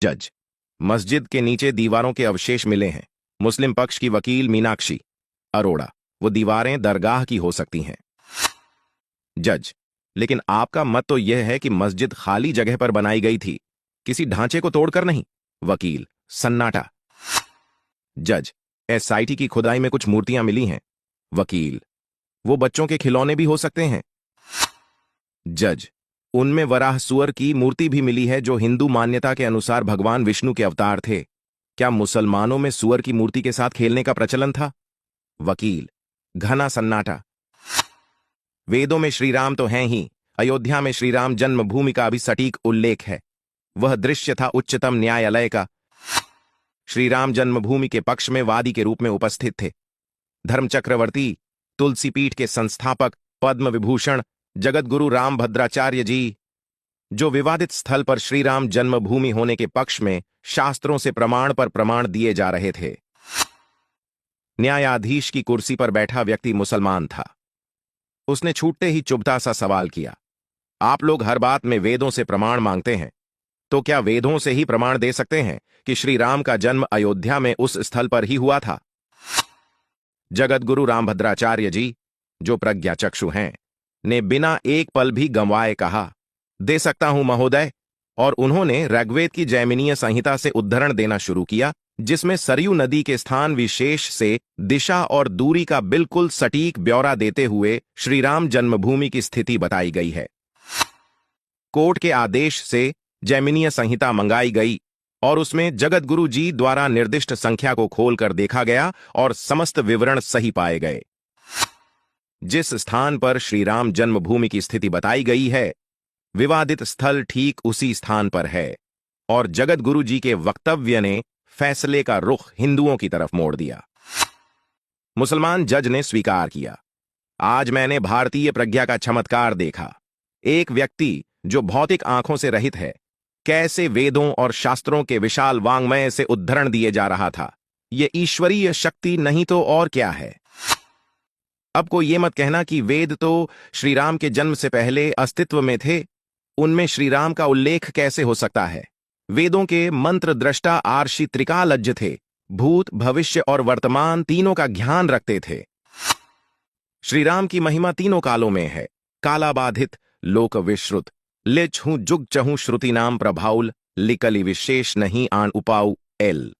जज। मस्जिद के नीचे दीवारों के अवशेष मिले हैं। मुस्लिम पक्ष की वकील मीनाक्षी अरोड़ा। वो दीवारें दरगाह की हो सकती हैं। जज। लेकिन आपका मत तो यह है कि मस्जिद खाली जगह पर बनाई गई थी, किसी ढांचे को तोड़कर नहीं। वकील सन्नाटा। जज। एसआईटी की खुदाई में कुछ मूर्तियां मिली हैं। वकील वो बच्चों के खिलौने भी हो सकते हैं। जज। उनमें वराह सुअर की मूर्ति भी मिली है जो हिंदू मान्यता के अनुसार भगवान विष्णु के अवतार थे। क्या मुसलमानों में सुअर की मूर्ति के साथ खेलने का प्रचलन था? वकील घना सन्नाटा। वेदों में श्रीराम तो हैं ही, अयोध्या में श्रीराम जन्मभूमि का भी सटीक उल्लेख है। वह दृश्य था उच्चतम न्यायालय का। श्रीराम जन्मभूमि के पक्ष में वादी के रूप में उपस्थित थे धर्म चक्रवर्ती, तुलसी पीठ के संस्थापक पद्म विभूषण जगतगुरु रामभद्राचार्य जी, जो विवादित स्थल पर श्रीराम जन्मभूमि होने के पक्ष में शास्त्रों से प्रमाण पर प्रमाण दिए जा रहे थे। न्यायाधीश की कुर्सी पर बैठा व्यक्ति मुसलमान था। उसने छूटते ही चुभता सा सवाल किया, आप लोग हर बात में वेदों से प्रमाण मांगते हैं, तो क्या वेदों से ही प्रमाण दे सकते हैं कि श्री राम का जन्म अयोध्या में उस स्थल पर ही हुआ था? जगतगुरु रामभद्राचार्य जी, जो प्रज्ञाचक्षु हैं, ने बिना एक पल भी गंवाए कहा, दे सकता हूं महोदय। और उन्होंने ऋग्वेद की जैमिनीय संहिता से उद्धरण देना शुरू किया, जिसमें सरयू नदी के स्थान विशेष से दिशा और दूरी का बिल्कुल सटीक ब्यौरा देते हुए श्रीराम जन्मभूमि की स्थिति बताई गई है। कोर्ट के आदेश से जैमिनीय संहिता मंगाई गई और उसमें जगतगुरु जी द्वारा निर्दिष्ट संख्या को खोलकर देखा गया और समस्त विवरण सही पाए गए। जिस स्थान पर श्रीराम जन्मभूमि की स्थिति बताई गई है, विवादित स्थल ठीक उसी स्थान पर है और जगतगुरु जी के वक्तव्य ने फैसले का रुख हिंदुओं की तरफ मोड़ दिया। मुसलमान जज ने स्वीकार किया, आज मैंने भारतीय प्रज्ञा का चमत्कार देखा। एक व्यक्ति जो भौतिक आंखों से रहित है, कैसे वेदों और शास्त्रों के विशाल वांग्मय से उद्धरण दिए जा रहा था। यह ईश्वरीय शक्ति नहीं तो और क्या है। अब कोई ये मत कहना कि वेद तो श्रीराम के जन्म से पहले अस्तित्व में थे, उनमें श्रीराम का उल्लेख कैसे हो सकता है? वेदों के मंत्र दृष्टा आर्षि त्रिकालज्ञ थे, भूत भविष्य और वर्तमान तीनों का ज्ञान रखते थे। श्रीराम की महिमा तीनों कालों में है, कालाबाधित लोक विश्रुत, ले छूं जुग चहूं श्रुति नाम प्रभाउल, लिकलि विशेष नहीं आन उपाऊ एल।